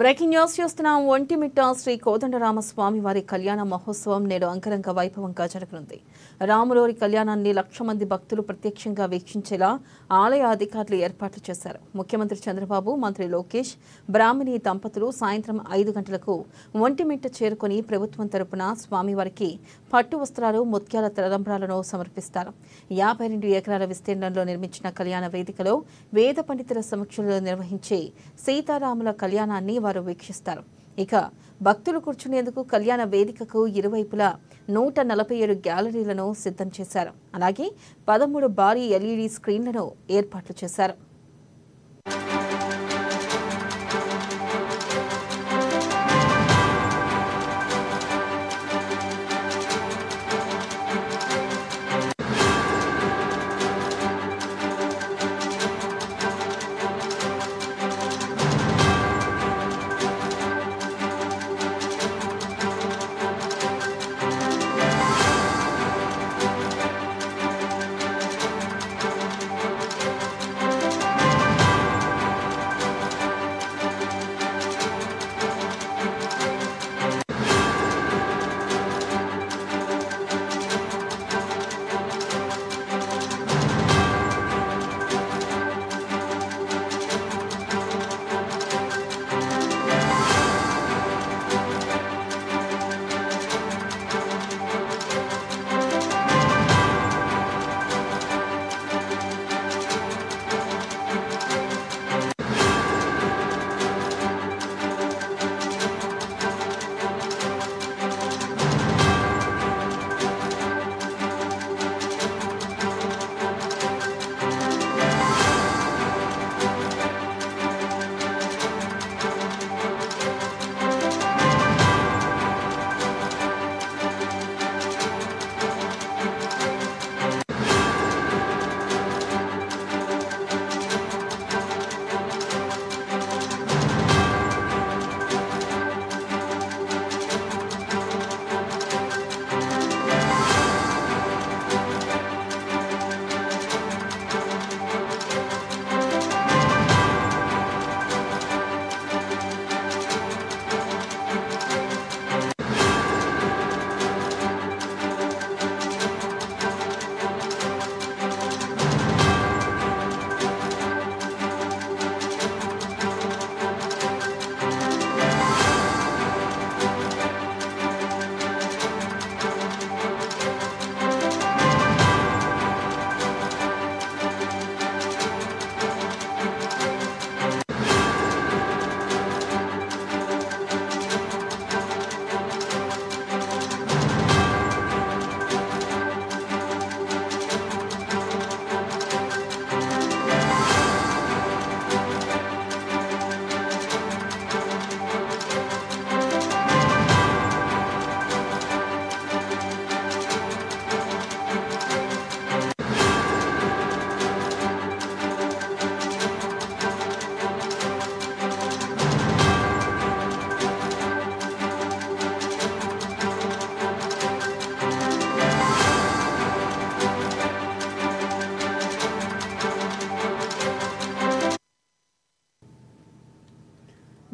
Breaking news చూస్తున్నాం. ఒంటిమిట్ట శ్రీ కోదండరామస్వామి వారి కళ్యాణ మహోత్సవం నేడు అంగరంగ వైభవంగా జరగనుంది. రాములోరి కళ్యాణాన్ని 1,00,000 మంది భక్తులు ప్రత్యక్షంగా వీక్షించేలా ఆలయ అధికారులు ఏర్పాట్లు చేశారు. ముఖ్యమంత్రి చంద్రబాబు, మంత్రి లోకేష్, బ్రాహ్మణి దంపతులు సాయంత్రం 5 గంటలకు ఒంటిమిట్ట చేరుకుని ప్రభుత్వం తరపున స్వామివారికి పట్టు వస్త్రాలు, ముత్యాల తలంబ్రాలను సమర్పిస్తారు. 52 ఎకరాల విస్తీర్ణంలో నిర్మించిన కళ్యాణ వేదికలో వేద పండితుల సమక్షంలో నిర్వహించే సీతారాముల కళ్యాణాన్ని వారు వీక్షిస్తారు. ఇక భక్తులు కూర్చునేందుకు కళ్యాణ వేదికకు ఇరువైపులా 147 గ్యాలరీలను సిద్ధం చేశారు. అలాగే 13 భారీ ఎల్ఈడీ స్క్రీన్లను ఏర్పాట్లు చేశారు.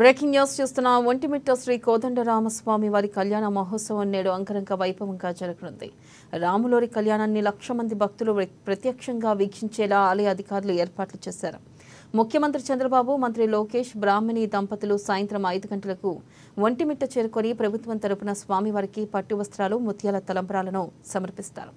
బ్రేకింగ్ న్యూస్ చూస్తున్న ఒంటిమిట్ట శ్రీ కోదండరామస్వామి వారి కళ్యాణ మహోత్సవం నేడు అంగరంగ వైభవంగా జరగనుంది. రాములోరి కళ్యాణాన్ని 1,00,000 మంది భక్తులు ప్రత్యక్షంగా వీక్షించేలా ఆలయ అధికారులు ఏర్పాట్లు చేశారు. ముఖ్యమంత్రి చంద్రబాబు, మంత్రి లోకేష్, బ్రాహ్మణి దంపతులు సాయంత్రం 5 గంటలకు ఒంటిమిట్ట చేరుకొని ప్రభుత్వం తరపున స్వామివారికి పట్టు వస్త్రాలు, ముత్యాల తలంబ్రాలను సమర్పిస్తారు.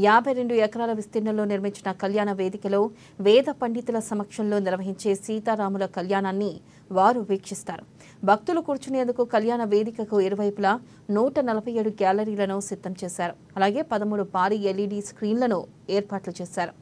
52 ఎకరాల విస్తీర్ణంలో నిర్మించిన కళ్యాణ వేదికలో వేద పండితుల సమక్షంలో నిర్వహించే సీతారాముల కళ్యాణాన్ని వారు వీక్షిస్తారు. భక్తులు కూర్చునేందుకు కళ్యాణ వేదికకు ఇరువైపులా 147 గ్యాలరీలను సిద్ధం చేశారు. అలాగే 13 భారీ ఎల్ఈడీ స్క్రీన్లను ఏర్పాట్లు చేశారు.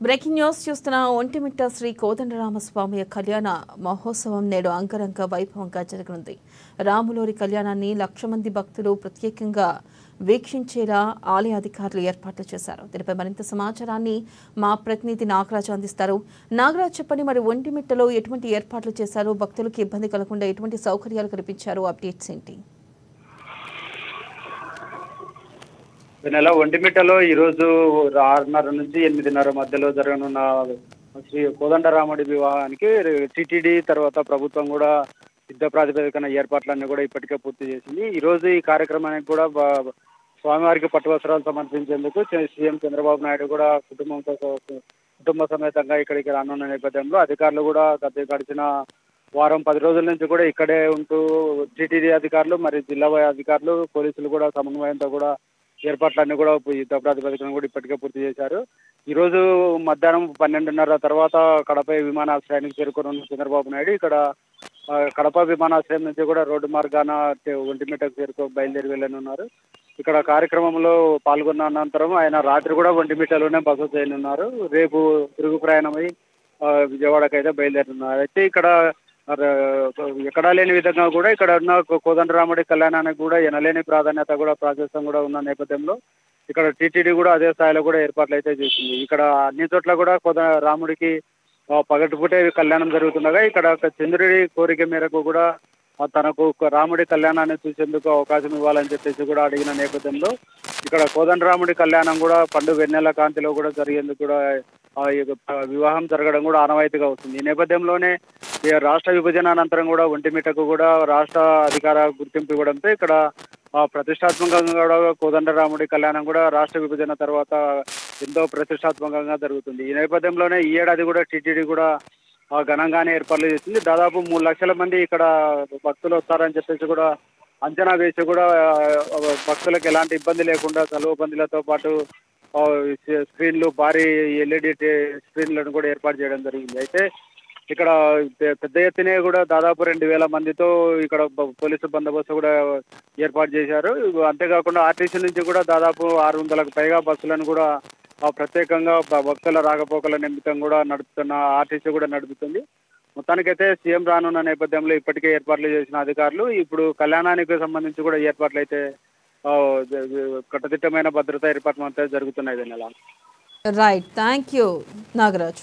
బ్రేకింగ్ న్యూస్ చూస్తున్న ఒంటిమిట్ట శ్రీ కోదండరామస్వామి కళ్యాణ మహోత్సవం నేడు అంగరంగ వైభవంగా జరగనుంది. రాములోరి కళ్యాణాన్ని 1,00,000 మంది భక్తులు ప్రత్యేకంగా వీక్షించేలా ఆలయ అధికారులు ఏర్పాట్లు చేశారు. దీనిపై మరింత సమాచారాన్ని మా ప్రతినిధి నాగరాజు అందిస్తారు. నాగరాజు, చెప్పండి, మరి ఒంటిమిట్టలో ఎటువంటి ఏర్పాట్లు చేశారు? భక్తులకు ఇబ్బంది కలగకుండా ఎటువంటి సౌకర్యాలు కల్పించారు? అప్డేట్స్ ఏంటి? నెల ఒంటిమిట్టలో ఈరోజు 6:30 నుంచి 8:30 మధ్యలో జరగనున్న శ్రీ కోదండరాముడి వివాహానికి టీటీడీ తర్వాత ప్రభుత్వం కూడా యుద్ధ ప్రాతిపదికన ఏర్పాట్లన్నీ కూడా ఇప్పటికే పూర్తి చేసింది. ఈరోజు ఈ కార్యక్రమానికి కూడా స్వామివారికి పట్టు వస్త్రాలు సమర్పించేందుకు సీఎం చంద్రబాబు నాయుడు కూడా కుటుంబ సమేతంగా ఇక్కడికి రానున్న నేపథ్యంలో అధికారులు కూడా గడిచిన వారం 10 రోజుల నుంచి కూడా ఇక్కడే ఉంటూ టీటీడీ అధికారులు మరి జిల్లా అధికారులు పోలీసులు కూడా సమన్వయంతో కూడా ఏర్పాట్లన్నీ కూడా యుద్ధ ప్రాతిపదికన కూడా ఇప్పటికే పూర్తి చేశారు. ఈరోజు మధ్యాహ్నం 12:30 తర్వాత కడప విమానాశ్రయానికి చేరుకున్న చంద్రబాబు నాయుడు ఇక్కడ కడప విమానాశ్రయం నుంచి కూడా రోడ్డు మార్గాన ఒంటిమిట్టకు బయలుదేరి వెళ్ళనున్నారు. ఇక్కడ కార్యక్రమంలో పాల్గొన్న అనంతరం ఆయన రాత్రి కూడా ఒంటిమిట్టలోనే బస చేయనున్నారు. రేపు తిరుగు ప్రయాణమై విజయవాడకైతే బయలుదేరుతున్నారు. అయితే ఇక్కడ ఎక్కడా లేని విధంగా కూడా ఇక్కడ ఉన్న కోదండరాముడి కళ్యాణానికి కూడా ఎనలేని ప్రాధాన్యత కూడా ప్రాశస్తం కూడా ఉన్న నేపథ్యంలో ఇక్కడ టీటీడీ కూడా అదే స్థాయిలో కూడా ఏర్పాట్లు అయితే చేసింది. ఇక్కడ అన్ని చోట్ల కూడా రాముడికి పగటిపూటే కళ్యాణం జరుగుతుండగా ఇక్కడ చంద్రుడి కోరిక మేరకు కూడా తనకు రాముడి కళ్యాణాన్ని చూసేందుకు అవకాశం ఇవ్వాలని చెప్పేసి కూడా అడిగిన నేపథ్యంలో ఇక్కడ కోదండరాముడి కళ్యాణం కూడా పండు వెన్నెల కాంతిలో కూడా జరిగేందుకు కూడా వివాహం జరగడం కూడా ఆనవాయితీగా వస్తుంది. ఈ నేపథ్యంలోనే రాష్ట్ర విభజన అనంతరం కూడా ఒంటిమిట్టకు కూడా రాష్ట్ర అధికార గుర్తింపు ఇవ్వడంతో ఇక్కడ ప్రతిష్టాత్మకంగా కూడా కోదండరాముడి కళ్యాణం కూడా రాష్ట్ర విభజన తర్వాత ఎంతో ప్రతిష్టాత్మకంగా జరుగుతుంది. ఈ నేపథ్యంలోనే ఈ ఏడాది కూడా టీటీడీ కూడా ఘనంగానే ఏర్పాట్లు చేసింది. దాదాపు 3 లక్షల మంది ఇక్కడ భక్తులు వస్తారని చెప్పేసి కూడా అంచనా వేసి కూడా భక్తులకు ఎలాంటి ఇబ్బంది లేకుండా సెలవు బందీలతో పాటు స్క్రీన్లు భారీ ఎల్ఈడి స్క్రీన్లను కూడా ఏర్పాటు చేయడం జరిగింది. అయితే ఇక్కడ పెద్ద ఎత్తునే కూడా దాదాపు 2,000 మందితో ఇక్కడ పోలీసు బందోబస్తు కూడా ఏర్పాటు చేశారు. అంతేకాకుండా ఆర్టీసీ నుంచి కూడా దాదాపు 600లకు పైగా బస్సులను కూడా ప్రత్యేకంగా భక్తుల రాకపోకల నిమిత్తం కూడా నడుపుతున్న ఆర్టీసీ కూడా నడుపుతుంది. మొత్తానికైతే సీఎం రానున్న నేపథ్యంలో ఇప్పటికే ఏర్పాట్లు చేసిన అధికారులు ఇప్పుడు కళ్యాణానికి సంబంధించి కూడా ఏర్పాట్లు అయితే కట్టుదిట్టమైన భద్రతా ఏర్పాట్లు అంతా జరుగుతున్నాయి. Right, thank you Nagaraj.